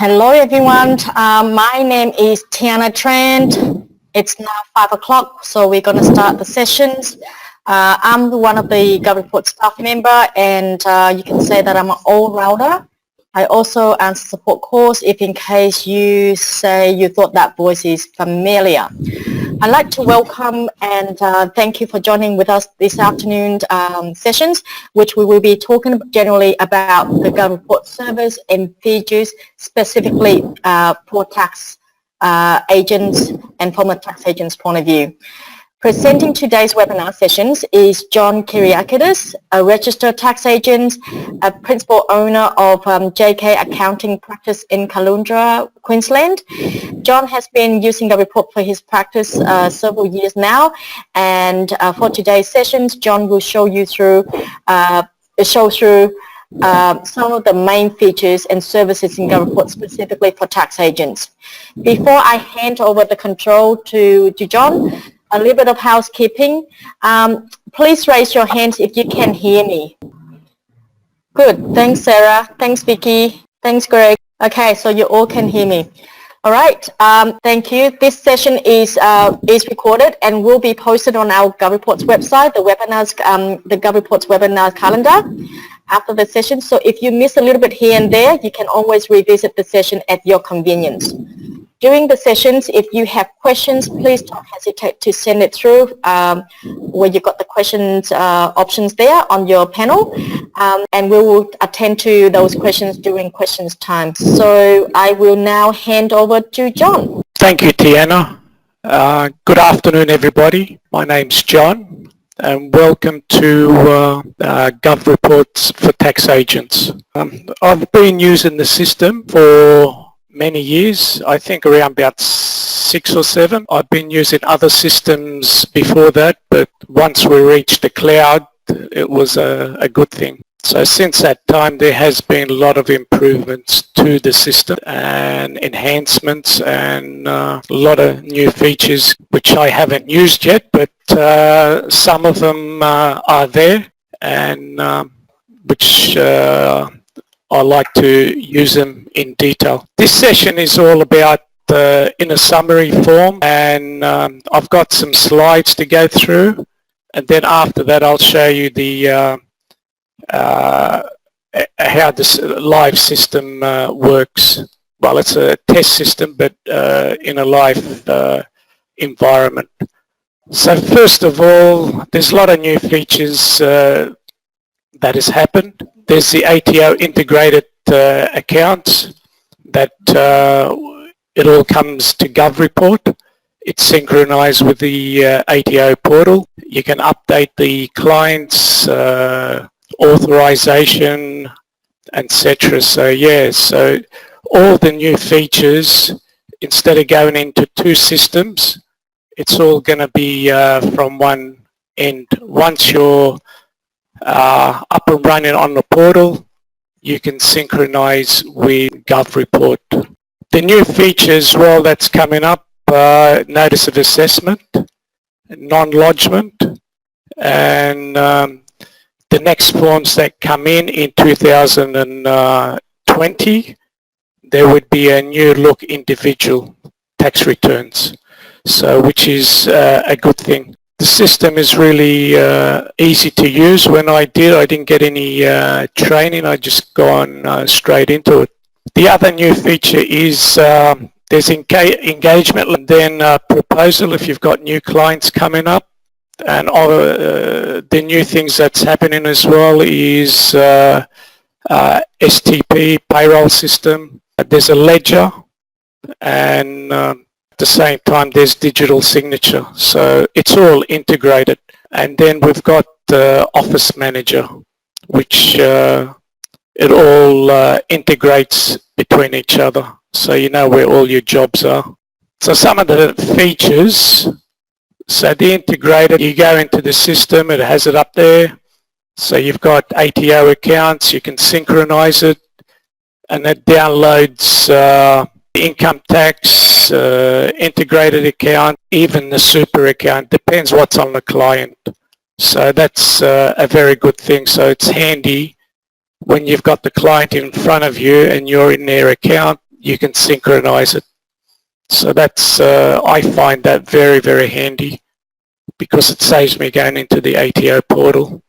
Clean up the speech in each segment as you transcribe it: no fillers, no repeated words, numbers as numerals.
Hello everyone, my name is Tiana Trent. It's now 5 o'clock, so we're going to start the sessions. I'm one of the GovReports staff member, and you can say that I'm an all-rounder. I also answer support calls if in case you say you thought that voice is familiar. I'd like to welcome and thank you for joining with us this afternoon sessions, which we will be talking generally about the GovReports service and features specifically for tax agents and from a tax agent's point of view. Presenting today's webinar sessions is John Kyriakidis, a registered tax agent, a principal owner of JK Accounting Practice in Caloundra, Queensland. John has been using GovReport for his practice several years now, and for today's sessions, John will show you through some of the main features and services in GovReport specifically for tax agents. Before I hand over the control to John, a little bit of housekeeping. Please raise your hands if you can hear me. Good. Thanks, Sarah. Thanks, Vicky. Thanks, Greg. Okay, so you all can hear me. All right. Thank you. This session is recorded and will be posted on our GovReports website, the GovReports webinar calendar after the session. So if you miss a little bit here and there, you can always revisit the session at your convenience. During the sessions, if you have questions, please don't hesitate to send it through where you've got the questions options there on your panel, and we will attend to those questions during questions time. So I will now hand over to John. Thank you, Tiana. Good afternoon, everybody. My name's John, and welcome to GovReports for tax agents. I've been using the system for many years, I think around about 6 or 7. I've been using other systems before that, but once we reached the cloud, it was a good thing. So since that time, there has been a lot of improvements to the system and enhancements and a lot of new features which I haven't used yet, but some of them are there, and which I like to use them in detail. This session is all about in a summary form, and I've got some slides to go through, and then after that I'll show you the how this live system works. Well, it's a test system, but in a live environment. So first of all, there's a lot of new features that has happened. There's the ATO Integrated Accounts that it all comes to GovReport. It's synchronized with the ATO portal. You can update the client's authorization, etc. So yeah, so all the new features, instead of going into 2 systems, it's all going to be from one end. Once you're up and running on the portal, you can synchronize with GovReport. The new features, well, that's coming up, notice of assessment, non-lodgment, and the next forms that come in 2020, there would be a new look individual tax returns, so which is a good thing. The system is really easy to use. When I didn't get any training. I just gone straight into it. The other new feature is there's engagement and then proposal if you've got new clients coming up. And all the new things that's happening as well is STP payroll system. There's a ledger, and at the same time there's digital signature, so it's all integrated. And then we've got the office manager, which it all integrates between each other, so you know where all your jobs are. So some of the features, so the integrated, you go into the system, it has it up there, so you've got ATO accounts, you can synchronize it, and it downloads income tax, integrated account, even the super account, depends what's on the client. So that's a very good thing. So it's handy when you've got the client in front of you and you're in their account, you can synchronize it. So that's, I find that very, very handy because it saves me going into the ATO portal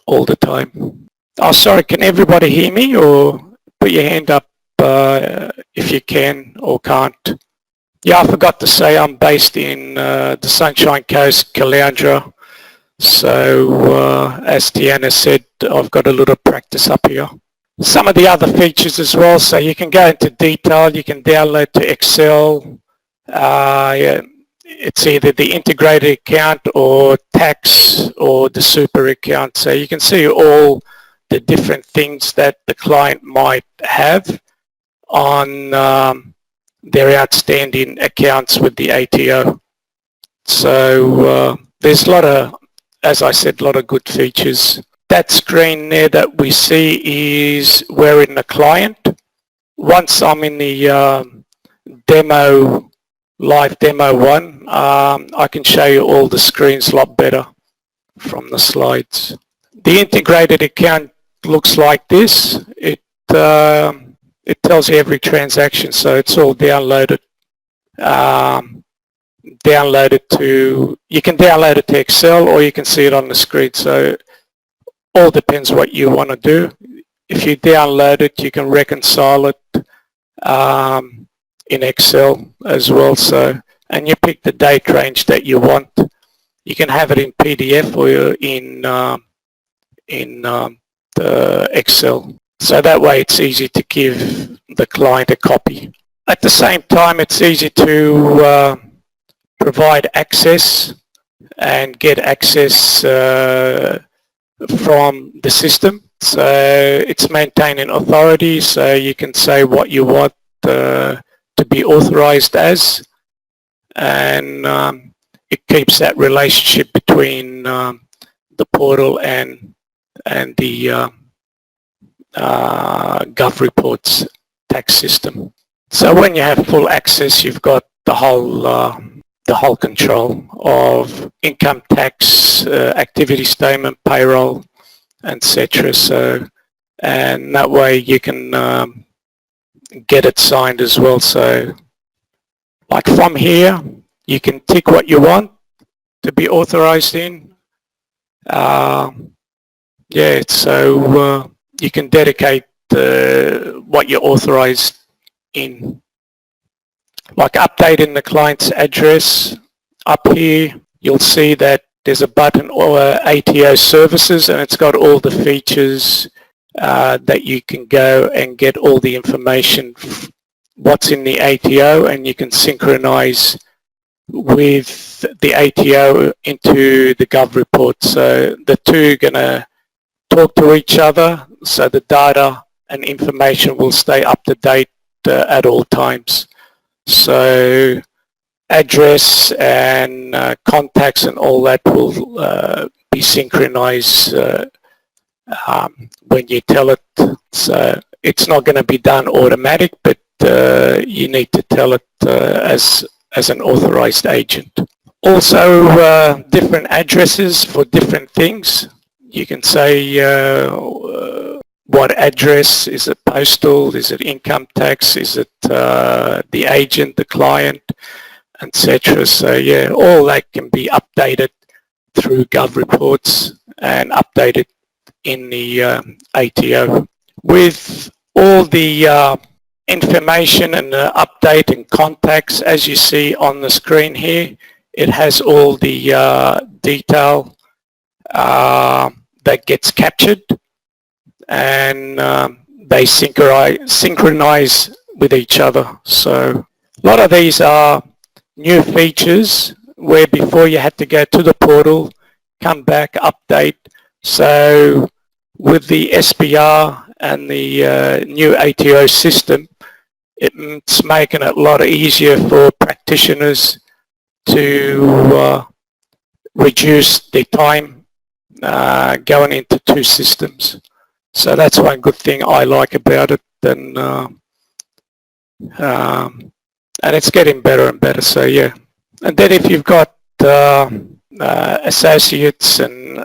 all the time. Oh, sorry, can everybody hear me, or put your hand up if you can or can't? Yeah, I forgot to say I'm based in the Sunshine Coast, Caloundra. So as Tiana said, I've got a little practice up here. Some of the other features as well, so you can go into detail, you can download to Excel. Yeah, it's either the integrated account or tax or the super account. So you can see all the different things that the client might have on their outstanding accounts with the ATO. So there's a lot of, as I said, a lot of good features. That screen there that we see is we're in the client. Once I'm in the demo, live demo one, I can show you all the screens a lot better from the slides. The integrated account looks like this. It tells you every transaction, so it's all downloaded. You can download it to Excel or you can see it on the screen. So all depends what you want to do. If you download it, you can reconcile it in Excel as well. So, and you pick the date range that you want. You can have it in PDF or in the Excel. So that way it's easy to give the client a copy. At the same time, it's easy to provide access and get access from the system. So it's maintaining authority, so you can say what you want to be authorized as, and it keeps that relationship between the portal and the GovReports tax system. So when you have full access, you've got the whole control of income tax, activity statement, payroll, etc. So, and that way you can get it signed as well. So, like from here, you can tick what you want to be authorized in. Yeah, so you can dedicate what you're authorized in. Like updating the client's address. Up here, you'll see that there's a button or ATO services, and it's got all the features that you can go and get all the information, what's in the ATO, and you can synchronize with the ATO into the GovReports. So the two are going to talk to each other, so the data and information will stay up to date at all times. So address and contacts and all that will be synchronized when you tell it. So it's not going to be done automatic, but you need to tell it as an authorized agent. Also different addresses for different things. You can say what address, is it postal, is it income tax, is it the agent, the client, etc. So yeah, all that can be updated through GovReports and updated in the ATO. With all the information and the update and contacts, as you see on the screen here, it has all the detail that gets captured, and they synchronize with each other. So a lot of these are new features where before you had to go to the portal, come back, update. So with the SPR and the new ATO system, it's making it a lot easier for practitioners to reduce their time going into two systems. So that's one good thing I like about it, and it's getting better and better. So yeah, and then if you've got associates and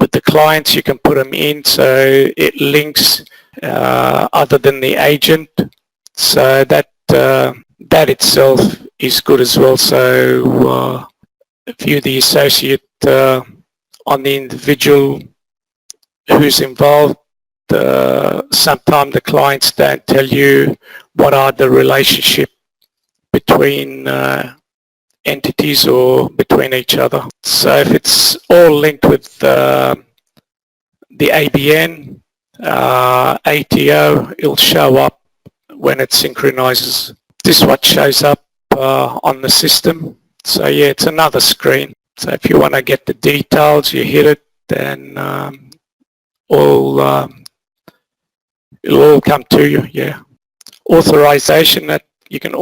with the clients, you can put them in so it links other than the agent So that itself is good as well. So view the associate on the individual who's involved. Sometimes the clients don't tell you what are the relationship between entities or between each other. So if it's all linked with the ABN, ATO, it'll show up when it synchronizes. This is what shows up on the system. So yeah, it's another screen. So if you want to get the details, you hit it, then it'll all come to you. Yeah. Authorization, that you can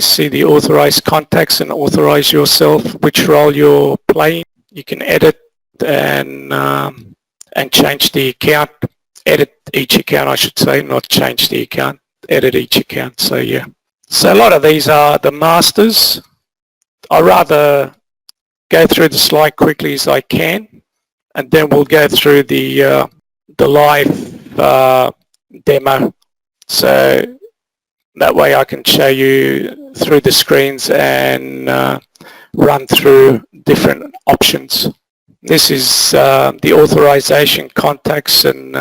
see the authorized contacts and authorize yourself which role you're playing. You can edit and change the account. Edit each account, I should say, not change the account. Edit each account. So yeah. So a lot of these are the masters. I'd rather go through the slide quickly as I can, and then we'll go through the live demo. So that way I can show you through the screens and run through different options. This is the authorization contacts and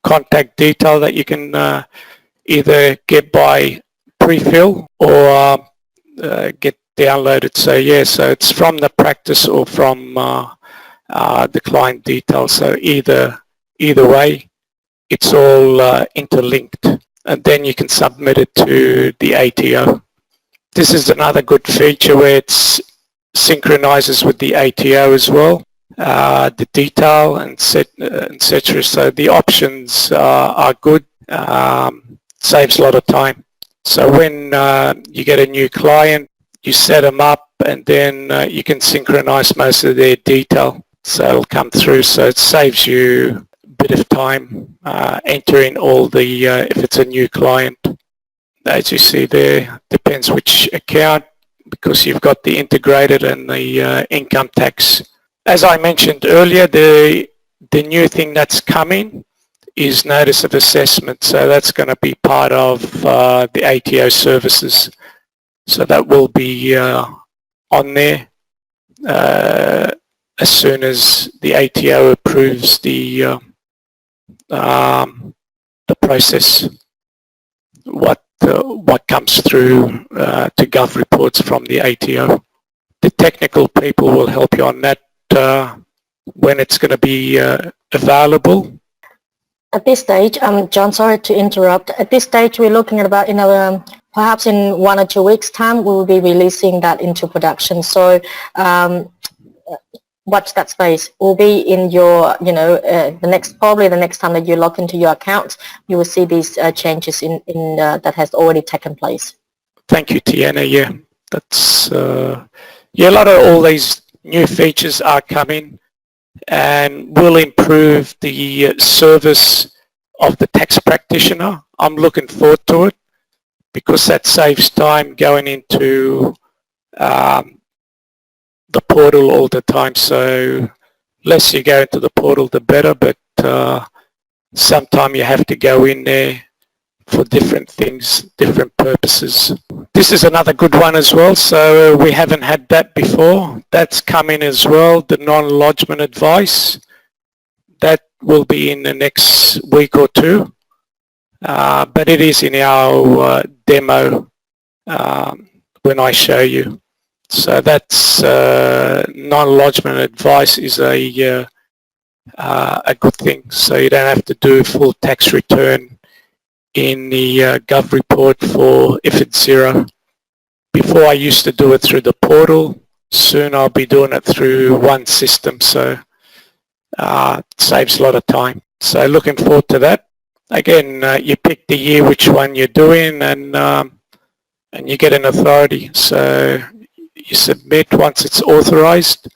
contact detail that you can either get by pre-fill or get downloaded. So yeah, so it's from the practice or from the client details. So either way, it's all interlinked, and then you can submit it to the ATO. This is another good feature where it synchronizes with the ATO as well, the detail and etc. So the options are good, saves a lot of time. So when you get a new client, you set them up, and then you can synchronize most of their detail. So it'll come through. So it saves you a bit of time entering all the, if it's a new client. As you see there, depends which account, because you've got the integrated and the income tax. As I mentioned earlier, the new thing that's coming is notice of assessment. So that's going to be part of the ATO services. So that will be on there as soon as the ATO approves the process. What comes through to GovReports from the ATO. The technical people will help you on that when it's going to be available. At this stage, John, sorry to interrupt. At this stage, we're looking at about, perhaps in 1 or 2 weeks' time, we will be releasing that into production. So watch that space. Will be in your, probably the next time that you log into your account, you will see these changes in that has already taken place. Thank you, Tiana. Yeah, that's a lot of all these new features are coming and will improve the service of the tax practitioner. I'm looking forward to it because that saves time going into the portal all the time. So less you go into the portal, the better, but sometimes you have to go in there for different things, different purposes. This is another good one as well. So we haven't had that before. That's coming as well, the Non-lodgment Advice. That will be in the next week or two. But it is in our demo when I show you. So that's Non-lodgment Advice is a good thing. So you don't have to do full tax return in the GovReport for if it's zero. Before I used to do it through the portal. Soon I'll be doing it through one system. So it saves a lot of time. So looking forward to that. Again, you pick the year which one you're doing, and you get an authority. So you submit once it's authorized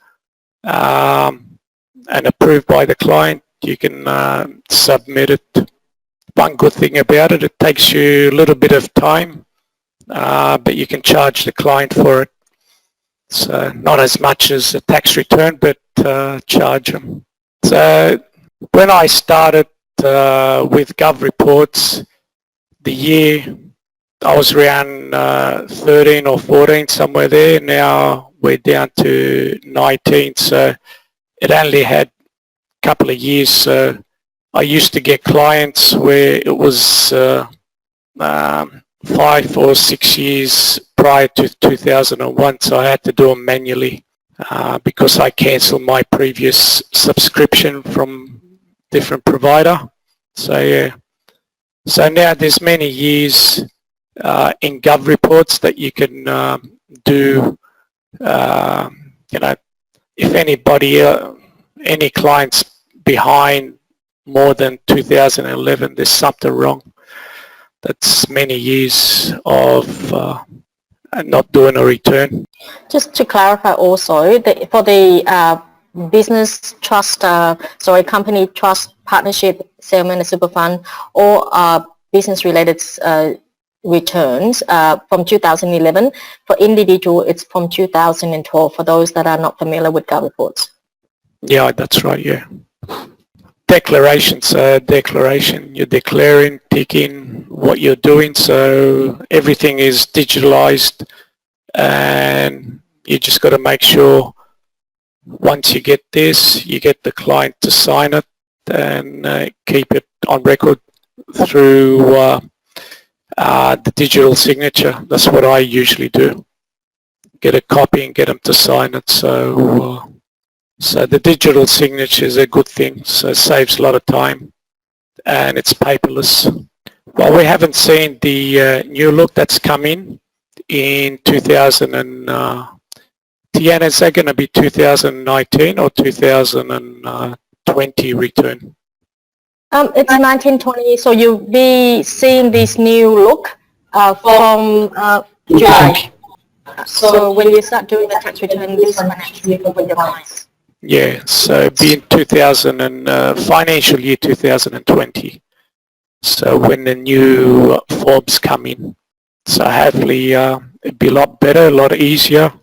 and approved by the client. You can submit it. One good thing about it, it takes you a little bit of time, but you can charge the client for it. So not as much as a tax return, but charge them. So when I started with GovReports, the year I was around 13 or 14, somewhere there. Now we're down to 19, so it only had a couple of years. So I used to get clients where it was 5 or 6 years prior to 2001, so I had to do them manually because I cancelled my previous subscription from different provider. So yeah, so now there's many years in GovReports that you can do, you know, if anybody, any clients behind more than 2011, there's something wrong. That's many years of not doing a return. Just to clarify also, for the business trust, company trust, partnership, settlement, and super fund, or business related returns from 2011. For individual, it's from 2012, for those that are not familiar with GovReports. Yeah, that's right, yeah. Declarations, declaration, you're declaring, ticking what you're doing, so everything is digitalized, and you just got to make sure once you get this, you get the client to sign it and keep it on record through the digital signature. That's what I usually do. Get a copy and get them to sign it. So the digital signature is a good thing. So it saves a lot of time and it's paperless. Well, we haven't seen the new look that's come in 2000 and Tiana, is that going to be 2019 or 2020 return? It's 1920, so you'll be seeing this new look from July. So when you start doing the tax return this financial year with your clients. Yeah, so being 2000 and financial year 2020. So when the new forms come in, so hopefully it'll be a lot better, a lot easier,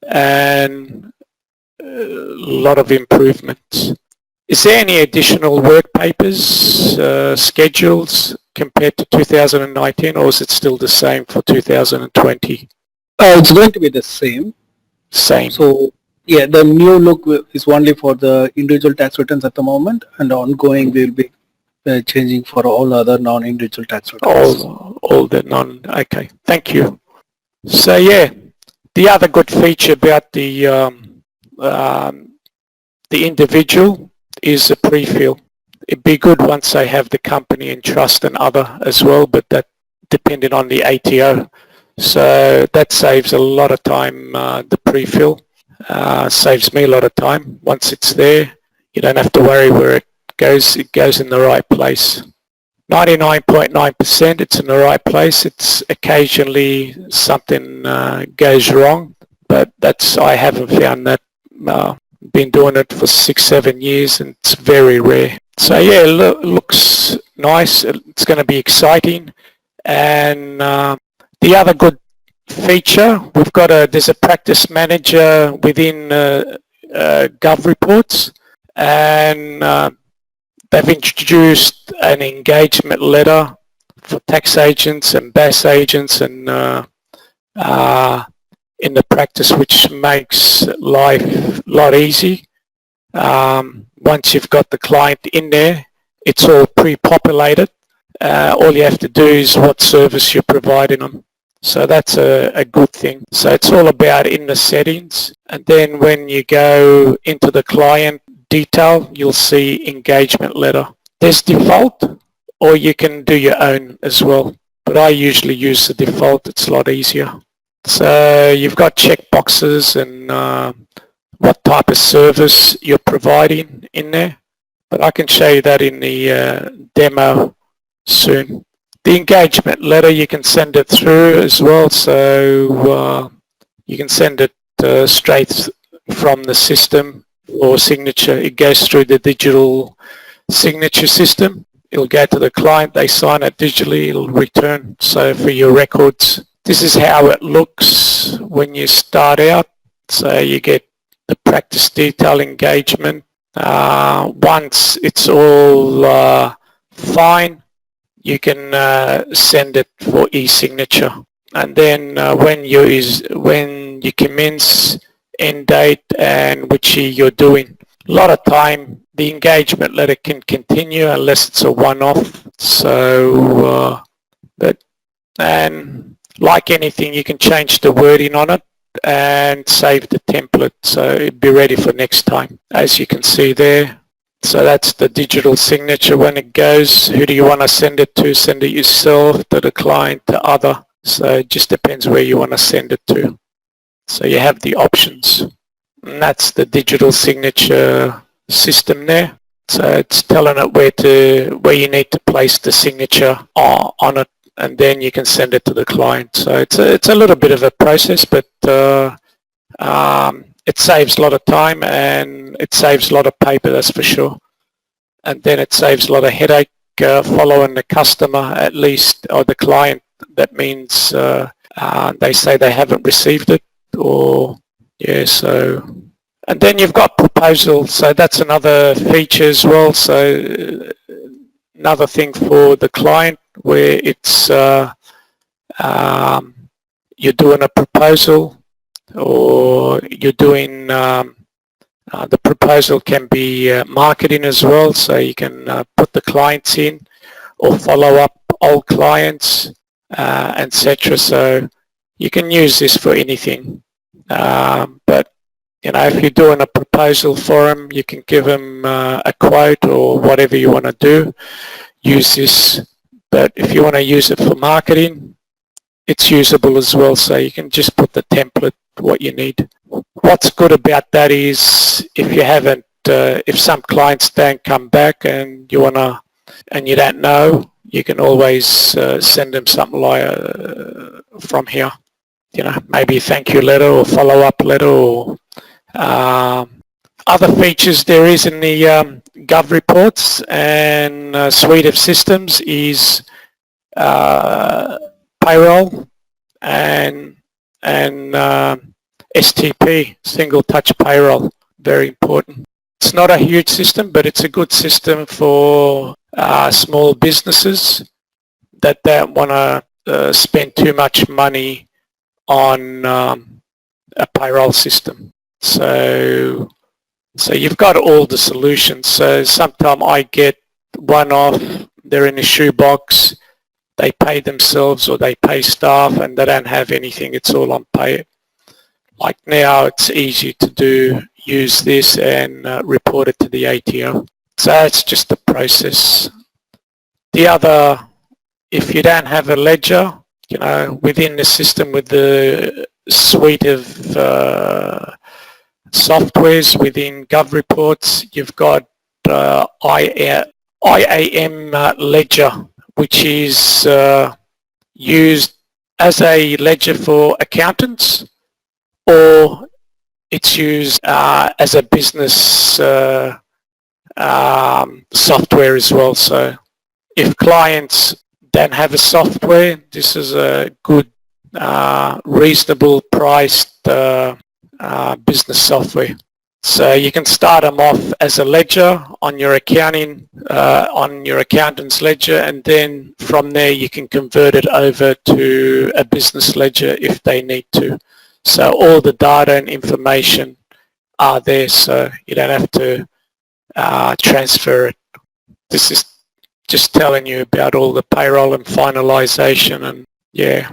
and a lot of improvements. Is there any additional work papers, schedules compared to 2019, or is it still the same for 2020? It's going to be the same. Same. So yeah, the new look is only for the individual tax returns at the moment, and ongoing we'll be changing for all other non-individual tax returns. All the okay, thank you. So yeah, the other good feature about the individual is a pre-fill. It'd be good once they have the company and trust and other as well, but that depending on the ATO. So that saves a lot of time, the pre-fill. Saves me a lot of time. Once it's there, you don't have to worry where it goes in the right place. 99.9% it's in the right place. It's occasionally something goes wrong, but I haven't found that. Been doing it for 6-7 years and it's very rare. So yeah, looks nice. It's going to be exciting. And the other good feature, there's a practice manager within GovReports, and they've introduced an engagement letter for tax agents and BAS agents and in the practice, which makes life a lot easy. Once you've got the client in there, it's all pre-populated. All you have to do is what service you're providing them. So that's a good thing. So it's all about in the settings. And then when you go into the client detail, you'll see engagement letter. There's default, or you can do your own as well. But I usually use the default. It's a lot easier. So you've got check boxes and what type of service you're providing in there. But I can show you that in the demo soon. The engagement letter, you can send it through as well, so you can send it straight from the system or signature. It goes through the digital signature system. It'll go to the client, they sign it digitally, it'll return. So for your records, this is how it looks when you start out. So you get the practice detail engagement. Once it's all fine, you can send it for e-signature. And then when you commence, end date, and which year you're doing. A lot of time the engagement letter can continue unless it's a one-off. So, and like anything, you can change the wording on it and save the template, so it'd be ready for next time, as you can see there. So that's the digital signature. When it goes, who do you want to send it to? Send it yourself, to the client, to other. So it just depends where you want to send it to. So you have the options. And that's the digital signature system there. So it's telling it where you need to place the signature on it, and then you can send it to the client. So it's a little bit of a process, but it saves a lot of time and it saves a lot of paper, that's for sure. And then it saves a lot of headache following the customer, at least, or the client. That means they say they haven't received it, or yeah. So, and then you've got proposal. So that's another feature as well. So another thing for the client where it's you're doing a proposal, or you're doing the proposal can be marketing as well, so you can put the clients in or follow up old clients, etc. So you can use this for anything, but you know, if you're doing a proposal for them, you can give them a quote or whatever you want to do, use this. But if you want to use it for marketing, it's usable as well, so you can just put the template what you need. What's good about that is if you haven't, if some clients don't come back and you wanna, and you don't know, you can always send them something like from here. You know, maybe a thank you letter or follow-up letter, or other features there is in the GovReports and suite of systems is payroll and STP, single touch payroll, very important. It's not a huge system, but it's a good system for small businesses that don't want to spend too much money on a payroll system. So you've got all the solutions. So sometimes I get one off, they're in a shoebox, they pay themselves or they pay staff and they don't have anything, it's all on pay. Like now it's easy to use this and report it to the ATO. So it's just the process. The other, if you don't have a ledger, you know, within the system with the suite of softwares within GovReports, you've got IAM ledger, which is used as a ledger for accountants, or it's used as a business software as well. So if clients don't have a software, this is a good, reasonable priced business software. So you can start them off as a ledger on your accounting, on your accountant's ledger, and then from there you can convert it over to a business ledger if they need to. So all the data and information are there, so you don't have to transfer it. This is just telling you about all the payroll and finalisation, and yeah.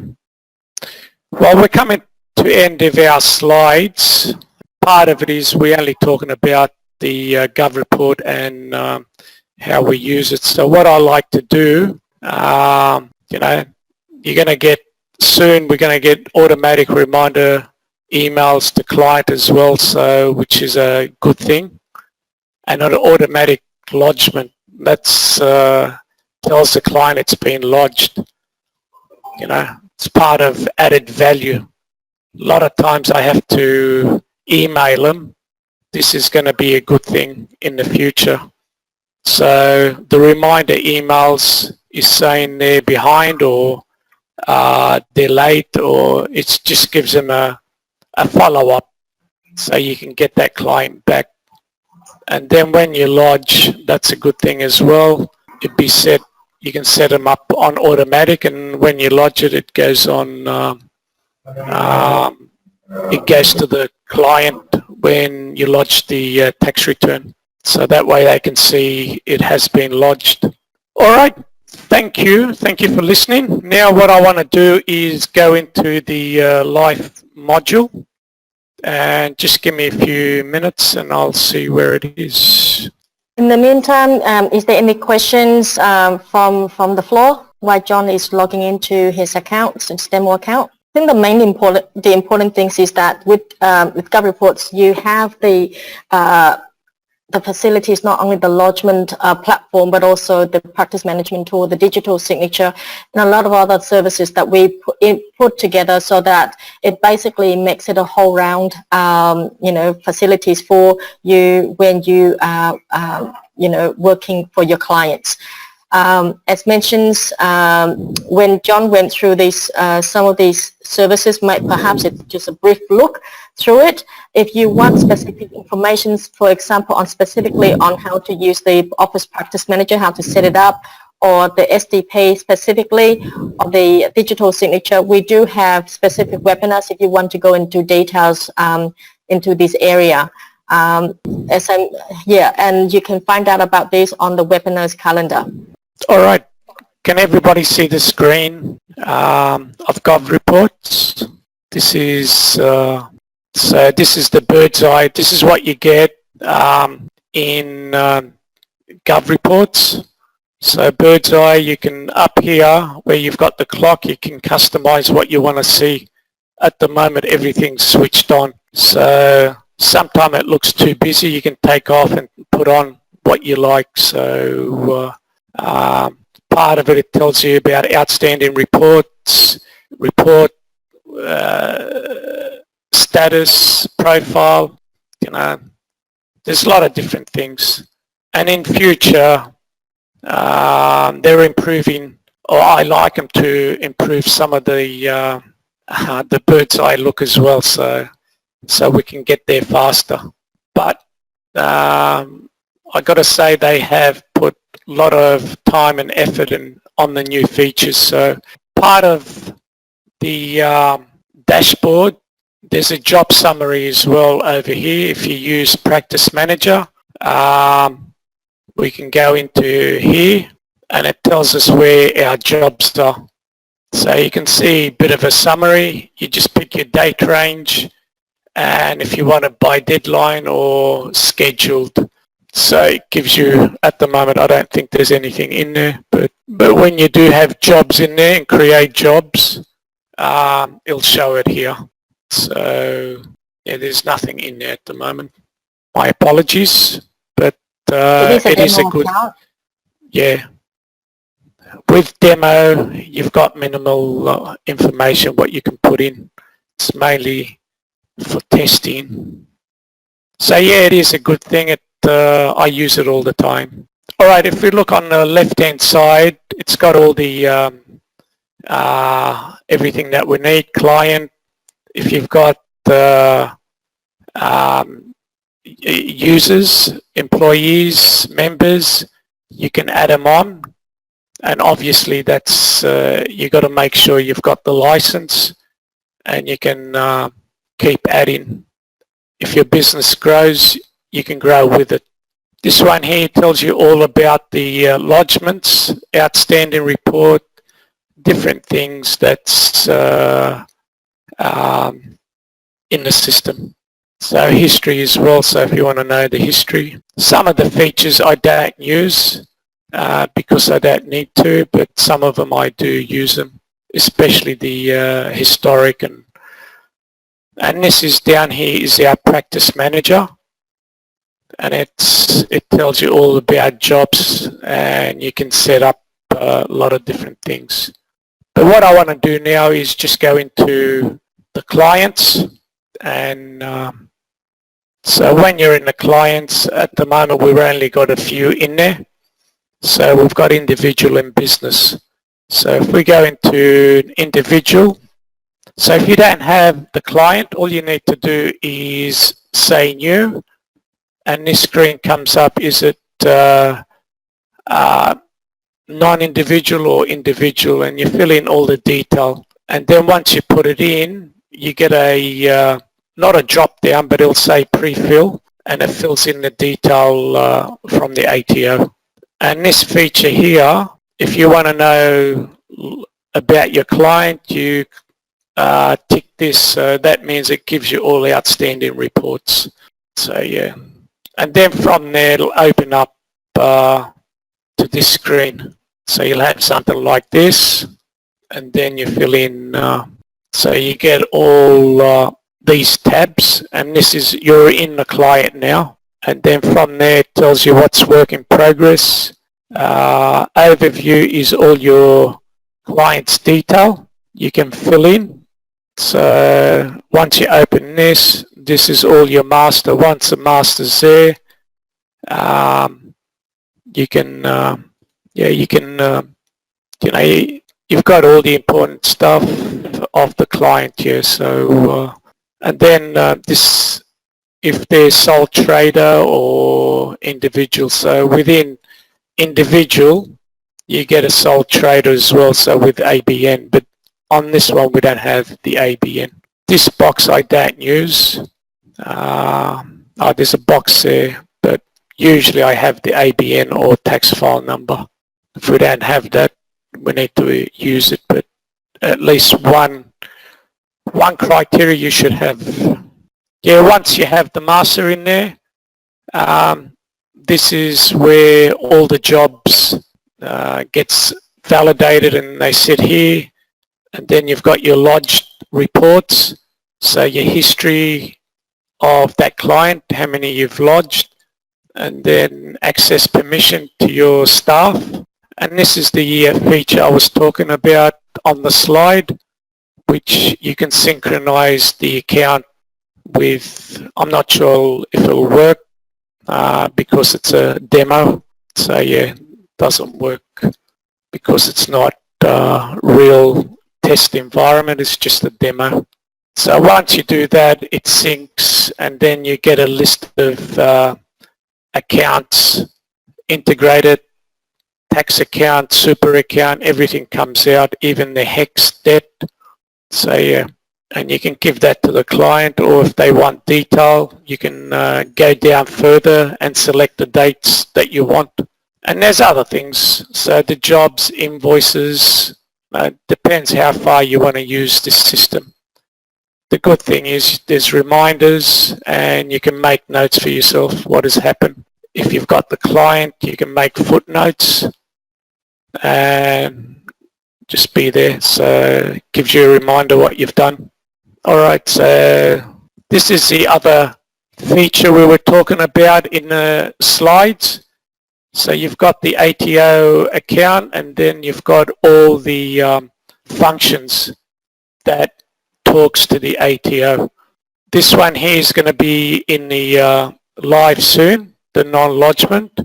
Well, we're coming to the end of our slides. Part of it is we're only talking about the GovReport and how we use it. So what I like to do, you know, you're going to get soon, we're going to get automatic reminder emails to client as well, so which is a good thing. And an automatic lodgement, that's tells the client it's been lodged. You know, it's part of added value. A lot of times I have to email them. This is going to be a good thing in the future. So the reminder emails is saying they're behind or they're late, or it just gives them a follow-up so you can get that client back. And then when you lodge, that's a good thing as well. It'd be set you can set them up on automatic, and when you lodge it, it goes on. It goes to the client when you lodge the tax return, so that way they can see it has been lodged. All right. Thank you for listening. Now what I want to do is go into the live module, and just give me a few minutes and I'll see where it is. In the meantime, is there any questions from the floor while John is logging into his account, his demo account? I think the important things is that with GovReports, you have the facilities, not only the lodgement platform, but also the practice management tool, the digital signature, and a lot of other services that we put together, so that it basically makes it a whole round, facilities for you when you are, working for your clients. As mentioned, when John went through these, some of these services, perhaps it's just a brief look through it. If you want specific information, for example, specifically on how to use the Office Practice Manager, how to set it up, or the STP specifically, or the digital signature, we do have specific webinars if you want to go into details into this area. And you can find out about this on the webinars calendar. All right. Can everybody see the screen of GovReports? This is so this is the bird's eye. This is what you get in GovReports. So bird's eye, you can up here where you've got the clock, you can customize what you want to see. At the moment, everything's switched on. So sometimes it looks too busy. You can take off and put on what you like. So part of it tells you about outstanding reports, report status, profile, there's a lot of different things. And in future, they're improving, or I like them to improve some of the bird's eye look as well, so we can get there faster. But I got to say they have put a lot of time and effort on the new features. So part of the dashboard, there's a job summary as well over here. If you use Practice Manager, we can go into here and it tells us where our jobs are. So you can see a bit of a summary. You just pick your date range, and if you want it by deadline or scheduled. So it gives you, at the moment, I don't think there's anything in there, but when you do have jobs in there and create jobs, it'll show it here. So yeah, there's nothing in there at the moment. My apologies, but it is a good account. Yeah. With demo, you've got minimal information what you can put in. It's mainly for testing. So yeah, it is a good thing. I use it all the time. All right, if we look on the left-hand side, it's got all the everything that we need. Client, if you've got users, employees, members, you can add them on. And obviously that's, you got to make sure you've got the license, and you can keep adding. If your business grows, you can grow with it. This one here tells you all about the lodgements, outstanding report, different things that's in the system. So history as well, so if you want to know the history. Some of the features I don't use because I don't need to, but some of them I do use them, especially the historic. And this is down here is our practice manager, and it tells you all about jobs, and you can set up a lot of different things. But what I want to do now is just go into the clients, and so when you're in the clients, at the moment we've only got a few in there. So we've got individual and business. So if we go into individual, so if you don't have the client, all you need to do is say new, and this screen comes up. Is it non-individual or individual, and you fill in all the detail. And then once you put it in, you get a, not a drop down, but it'll say pre-fill, and it fills in the detail from the ATO. And this feature here, if you want to know about your client, you tick this. That means it gives you all outstanding reports. So yeah. And then from there, it'll open up to this screen. So you'll have something like this, and then you fill in, so you get all these tabs, and this is, you're in the client now. And then from there it tells you what's work in progress. Overview is all your client's detail you can fill in. So once you open this, this is all your master. Once the master's there, you can, you've got all the important stuff of the client here. So, and then this, if they're sole trader or individual, so within individual, you get a sole trader as well, so with ABN, but on this one we don't have the ABN. This box I don't use. There's a box there, but usually I have the ABN or tax file number. If we don't have that, we need to use it, but at least one criteria you should have. Yeah, once you have the master in there, this is where all the jobs gets validated, and they sit here. And then you've got your lodged reports, so your history of that client, how many you've lodged, and then access permission to your staff. And this is the feature I was talking about on the slide, which you can synchronize the account with. I'm not sure if it'll work because it's a demo. So yeah, it doesn't work because it's not real test environment, it's just a demo. So once you do that, it syncs, and then you get a list of accounts, integrated tax account, super account, everything comes out, even the hex debt. So yeah, and you can give that to the client, or if they want detail, you can go down further and select the dates that you want. And there's other things, so the jobs, invoices, depends how far you want to use this system. The good thing is there's reminders, and you can make notes for yourself what has happened. If you've got the client, you can make footnotes and just be there. So it gives you a reminder what you've done. All right, so this is the other feature we were talking about in the slides. So you've got the ATO account, and then you've got all the functions that talks to the ATO. This one here is going to be in the live soon, the non-lodgment,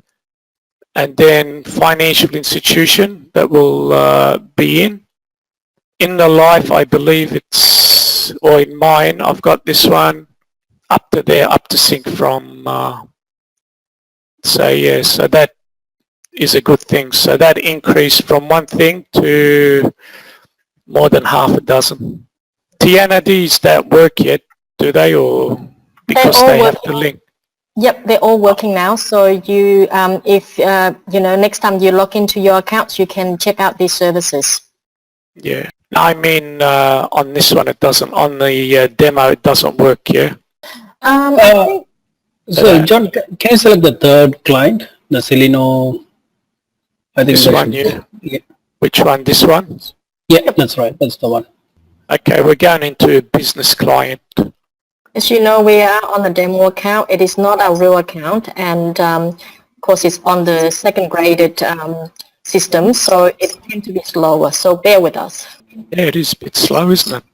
and then financial institution that will be in. In the live, I believe it's, or in mine, I've got this one up to there, up to sync from. So yeah, so that is a good thing. So that increased from one thing to more than half a dozen. Tiana, these that work yet, do they, or because they have to link? Yep, they're all working now. So you, if next time you log into your accounts, you can check out these services. Yeah, I mean on this one it doesn't. On the demo it doesn't work. Yeah. I think, so John, can you select the third client, the Celino? I think this one. Yeah. Yeah. Which one? This one? Yeah, that's right. That's the one. Okay, we're going into business client. as you know, we are on the demo account. It is not our real account, and of course it's on the second graded system, so it tends to be slower, so bear with us. Yeah, it is a bit slow, isn't it?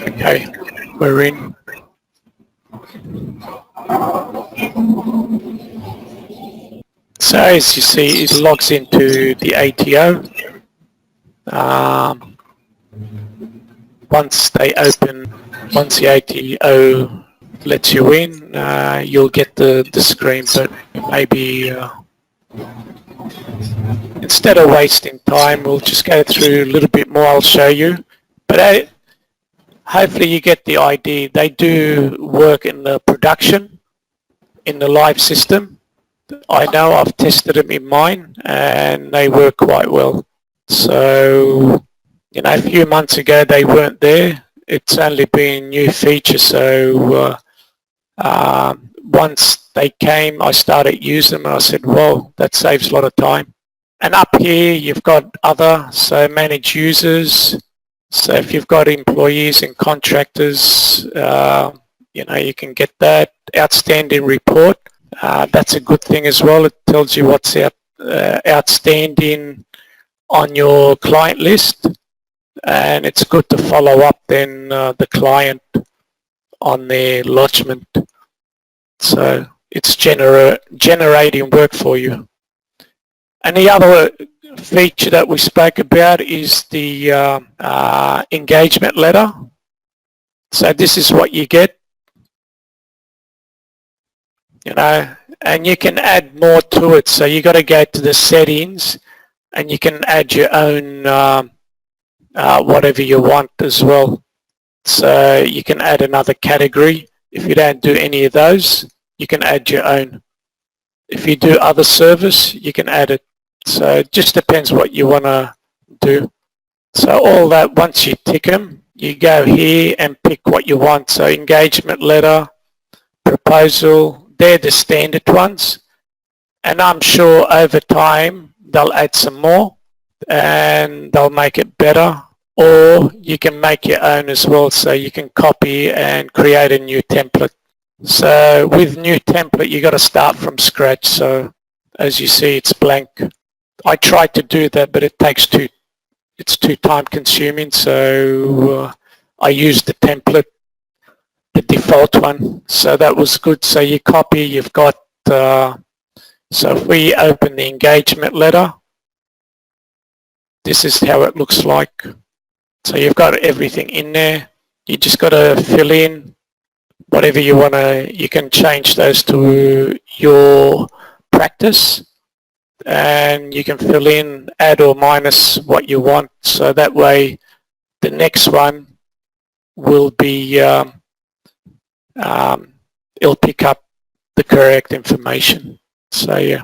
Okay, we're in. So as you see, it logs into the ATO. Once the ATO lets you in, you'll get the screen, but maybe instead of wasting time, we'll just go through a little bit more. I'll show you. But hopefully you get the idea. They do work in the production, in the live system. I know I've tested them in mine and they work quite well. So, you know, a few months ago they weren't there. It's only been a new feature. So once they came, I started using them and I said, well, that saves a lot of time. And up here you've got other, so manage users. So if you've got employees and contractors, you know, you can get that. Outstanding report. That's a good thing as well. It tells you what's outstanding on your client list, and it's good to follow up then the client on their lodgement. So it's generating work for you. And the other feature that we spoke about is the engagement letter. So this is what you get, you know, and you can add more to it. So you got to go to the settings and you can add your own whatever you want as well. So you can add another category. If you don't do any of those, you can add your own. If you do other service, you can add it. So it just depends what you want to do. So all that, once you tick them, you go here and pick what you want. So engagement letter, proposal, they're the standard ones. And I'm sure over time they'll add some more and they'll make it better. Or you can make your own as well. So you can copy and create a new template. So with new template, you got to start from scratch. So as you see, it's blank. I tried to do that, but it's too time consuming. So I used the template, the default one. So that was good. So you copy, you've got, so if we open the engagement letter, this is how it looks like. So you've got everything in there. You just got to fill in whatever you want to. You can change those to your practice and you can fill in, add or minus what you want. So that way the next one will be, it'll pick up the correct information. So yeah,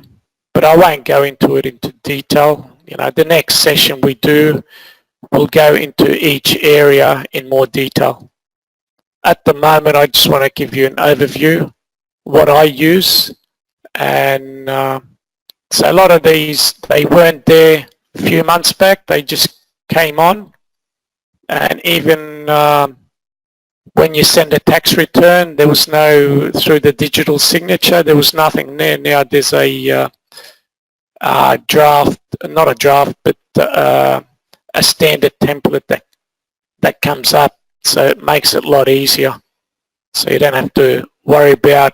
but I won't go into it into detail. You know, the next session we do, we'll go into each area in more detail. At the moment, I just want to give you an overview, what I use. And so a lot of these, they weren't there a few months back, they just came on. And even when you send a tax return, there was no, through the digital signature, there was nothing there. Now there's a draft, not a draft, but a standard template that comes up, so it makes it a lot easier. So you don't have to worry about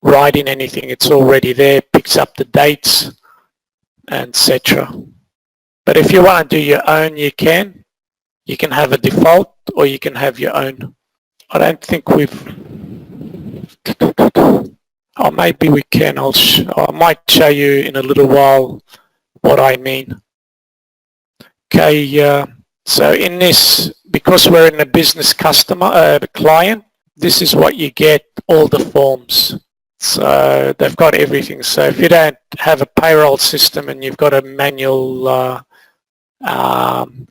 writing anything. It's already there, picks up the dates, etc. But if you want to do your own, you can. You can have a default or you can have your own. I don't think we've, oh, maybe we can. I might show you in a little while what I mean. Okay, so in this, because we're in a business customer, client, this is what you get, all the forms. So they've got everything. So if you don't have a payroll system and you've got a manual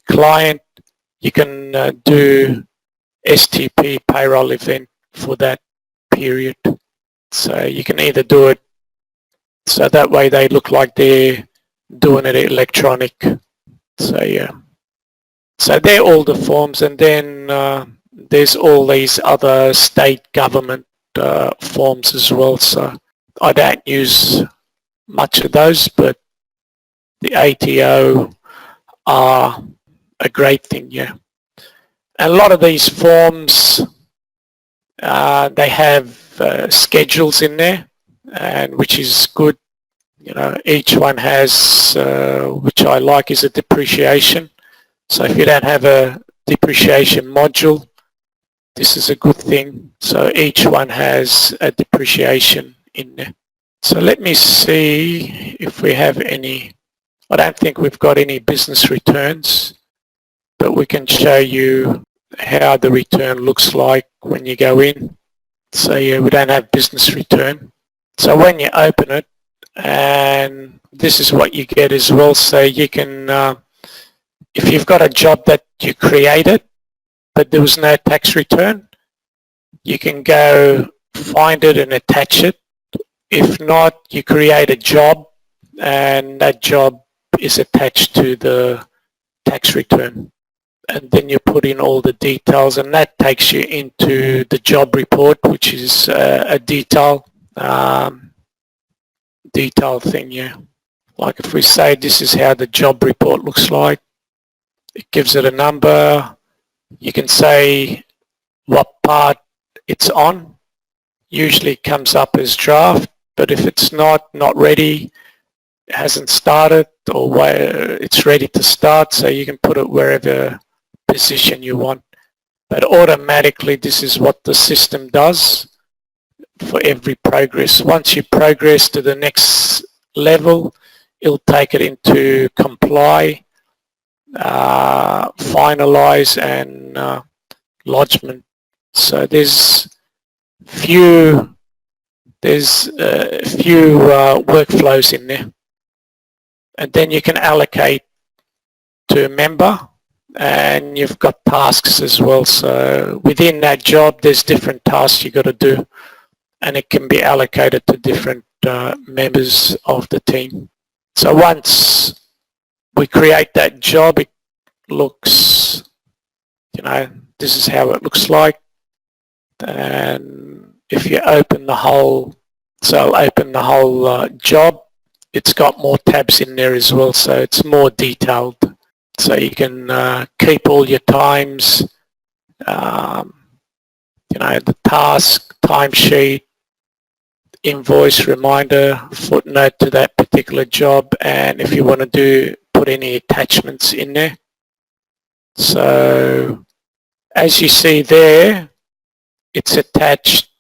client, you can do STP payroll event for that period. So you can either do it, so that way they look like they're doing it electronic. So yeah, so they're all the forms, and then there's all these other state government forms as well. So I don't use much of those, but the ATO are a great thing, yeah. And a lot of these forms, they have schedules in there, and which is good. each one has, which I like, is a depreciation. So if you don't have a depreciation module, this is a good thing. So each one has a depreciation in there. So let me see if we have any. I don't think we've got any business returns, but we can show you how the return looks like when you go in. So yeah, we don't have business return. So when you open it, and this is what you get as well. So you can, if you've got a job that you created, but there was no tax return, you can go find it and attach it. If not, you create a job and that job is attached to the tax return. And then you put in all the details, and that takes you into the job report, which is a detail thing, yeah. Like if we say this is how the job report looks like, it gives it a number. You can say what part it's on. Usually it comes up as draft, but if it's not ready, it hasn't started, or where it's ready to start, so you can put it wherever position you want. But automatically this is what the system does for every progress. Once you progress to the next level, it'll take it into comply, finalize, and lodgment. So there's few workflows in there, and then you can allocate to a member, and you've got tasks as well. So within that job there's different tasks you got to do, and it can be allocated to different members of the team. So once we create that job, it looks, this is how it looks like. And if you open the whole, so I'll open the whole job, it's got more tabs in there as well, so it's more detailed. So you can keep all your times, the task, timesheet, invoice, reminder, footnote to that particular job, and if you want to put any attachments in there. So as you see there, it's attached.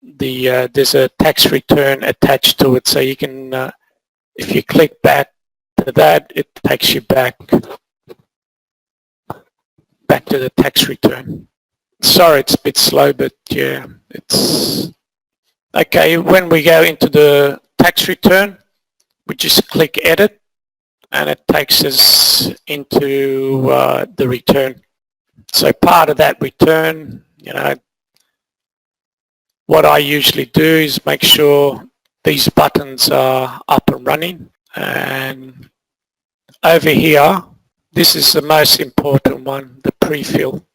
There's a tax return attached to it, so you can, if you click back to that, it takes you back to the tax return. Sorry, it's a bit slow, but yeah, it's okay. When we go into the tax return, we just click edit, and it takes us into the return. So part of that return, what I usually do is make sure these buttons are up and running. And over here, this is the most important one, the pre-fill.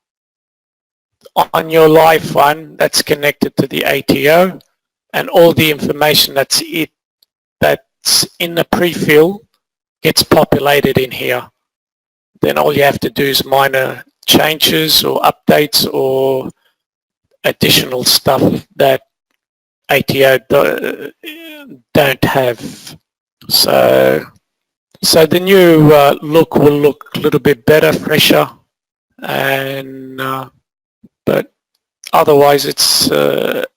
On your live one, that's connected to the ATO, and all the information that's in the pre-fill gets populated in here. Then all you have to do is minor changes or updates or additional stuff that ATO don't have. So the new look will look a little bit better, fresher, and but otherwise it's the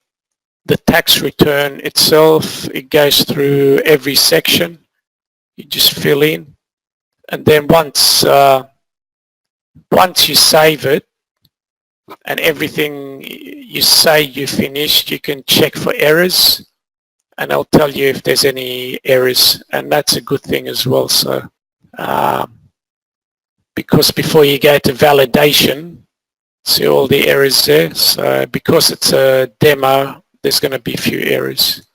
tax return itself. It goes through every section. You just fill in, and then once you save it and everything you say you finished, you can check for errors, and I'll tell you if there's any errors, and that's a good thing as well. So because before you go to validation, see all the errors there. So because it's a demo, there's going to be a few errors.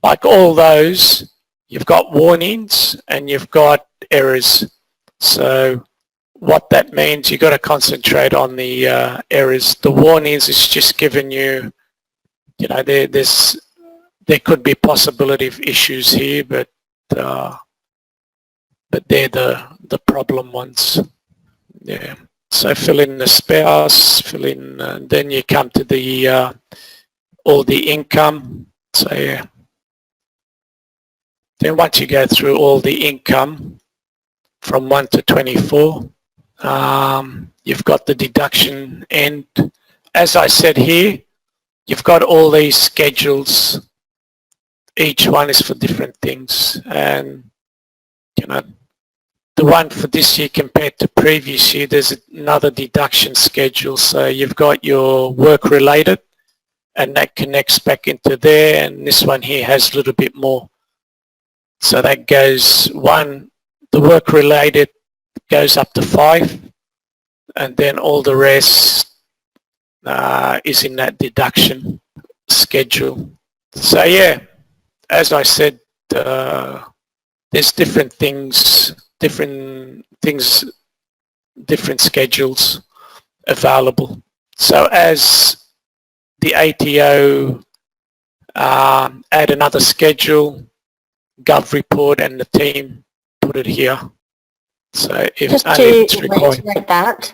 Like all those, you've got warnings and you've got errors. So what that means, you've got to concentrate on the errors. The warnings is just giving you, there could be possibility of issues here, but they're the problem ones. Yeah. So fill in the spouse, fill in, and then you come to the all the income. So yeah. Then once you go through all the income from 1 to 24, you've got the deduction, and as I said here, you've got all these schedules. Each one is for different things, and you know, the one for this year compared to previous year, there's another deduction schedule. So you've got your work related, and that connects back into there, and this one here has a little bit more. So that goes the work related goes up to 5, and then all the rest is in that deduction schedule. So yeah, as I said, there's different schedules available. So as the ATO add another schedule, GovReport and the team put it here. So if Just only if it's to required. reiterate that,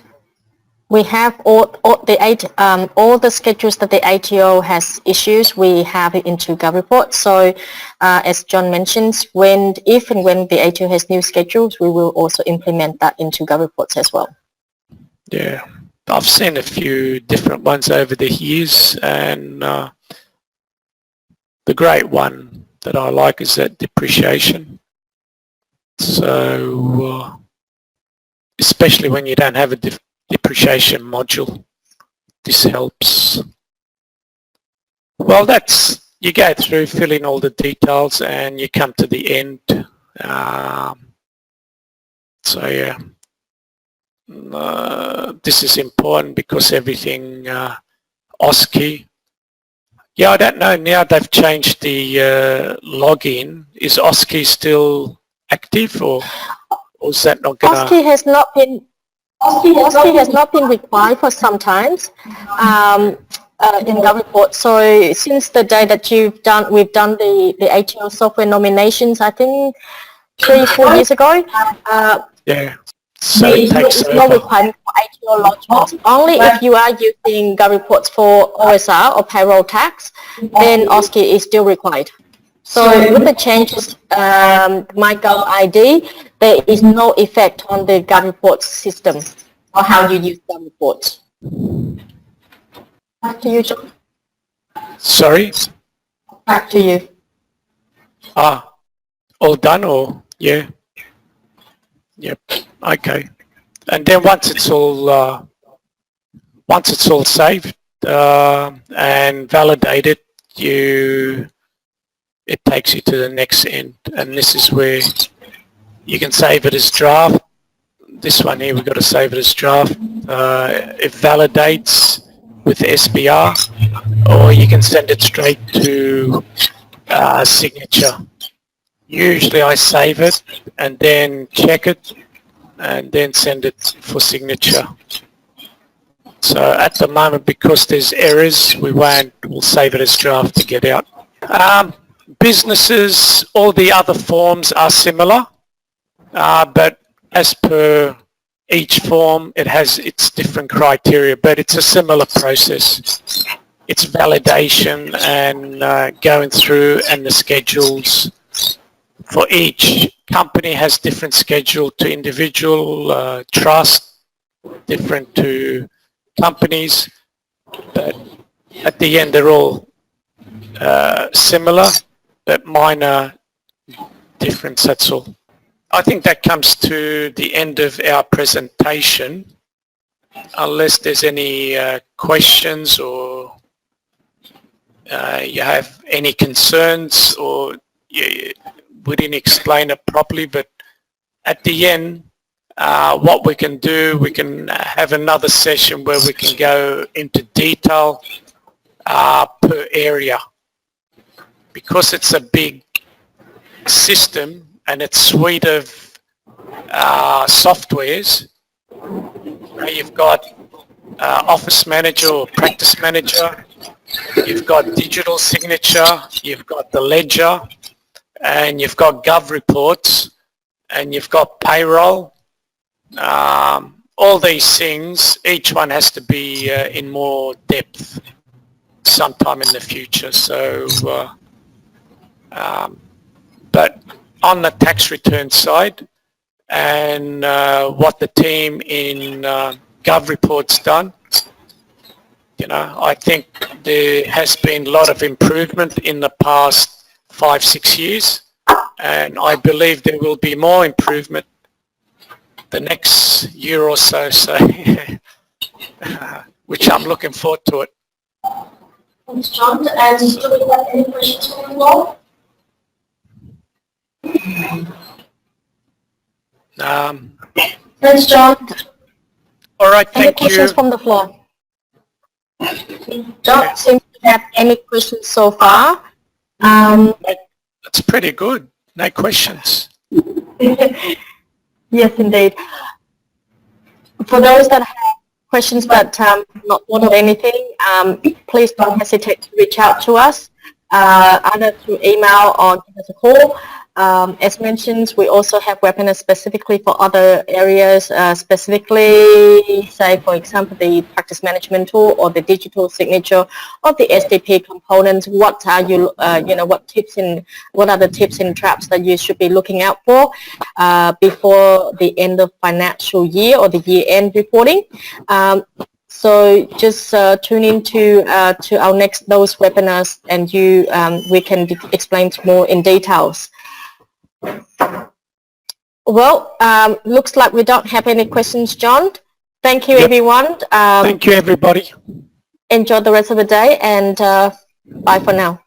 we have all the schedules that the ATO has issues, we have it into GovReports. So as John mentions, if and when the ATO has new schedules, we will also implement that into GovReports as well. Yeah, I've seen a few different ones over the years, and the great one that I like is that depreciation. So especially when you don't have a depreciation module, this helps. Well, you go through, fill in all the details, and you come to the end. So yeah, this is important because everything OSCE. Yeah, I don't know, now they've changed the login. Is OSCE still active, or is that not going to... OSCE has not been required for some times in GovReports. So since the day that we've done the ATO software nominations, I think 3-4 years ago. Yeah, so it takes no requirement for ATO lodgements. Only if you are using GovReports for OSR or payroll tax, then OSCE is still required. So with the changes, MyGov ID, there is no effect on the GovReports system or how you use GovReports. Back to you, John. Sorry? Back to you. All done, or? Yeah. Yep. Okay. And then once it's all saved and validated, it takes you to the next end, and this is where you can save it as draft. This one here, we've got to save it as draft. It validates with SBR, or you can send it straight to signature. Usually I save it and then check it and then send it for signature. So at the moment, because there's errors, we'll save it as draft to get out. Businesses, all the other forms are similar, but as per each form, it has its different criteria, but it's a similar process. It's validation and going through, and the schedules for each company has different schedule to individual, trust, different to companies, but at the end they're all similar, but minor difference, that's all. I think that comes to the end of our presentation, unless there's any questions or you have any concerns, or we didn't explain it properly. But at the end, what we can do, we can have another session where we can go into detail per area, because it's a big system and it's suite of softwares. You've got Office Manager or Practice Manager, you've got Digital Signature, you've got the Ledger, and you've got GovReports, and you've got Payroll. All these things, each one has to be in more depth sometime in the future. So, but on the tax return side and what the team in GovReports done. You know, I think there has been a lot of improvement in the past 5-6 years, and I believe there will be more improvement the next year or so, which I'm looking forward to it. Thanks, John. And do we have any questions from the floor? Thanks, John. All right, Any thank questions you. from the floor? Don't seem to have any questions so far. That's pretty good. No questions. Yes, indeed. For those that have questions but not thought of anything, please don't hesitate to reach out to us, either through email or give us a call. As mentioned, we also have webinars specifically for other areas, specifically, say, for example, the practice management tool or the digital signature of the STP components. What are you, what are the tips and traps that you should be looking out for before the end of financial year or the year-end reporting? So just tune in to our next those webinars, and we can explain more in details. Well, looks like we don't have any questions, John. Thank you, everyone. Thank you, everybody. Enjoy the rest of the day, and bye for now.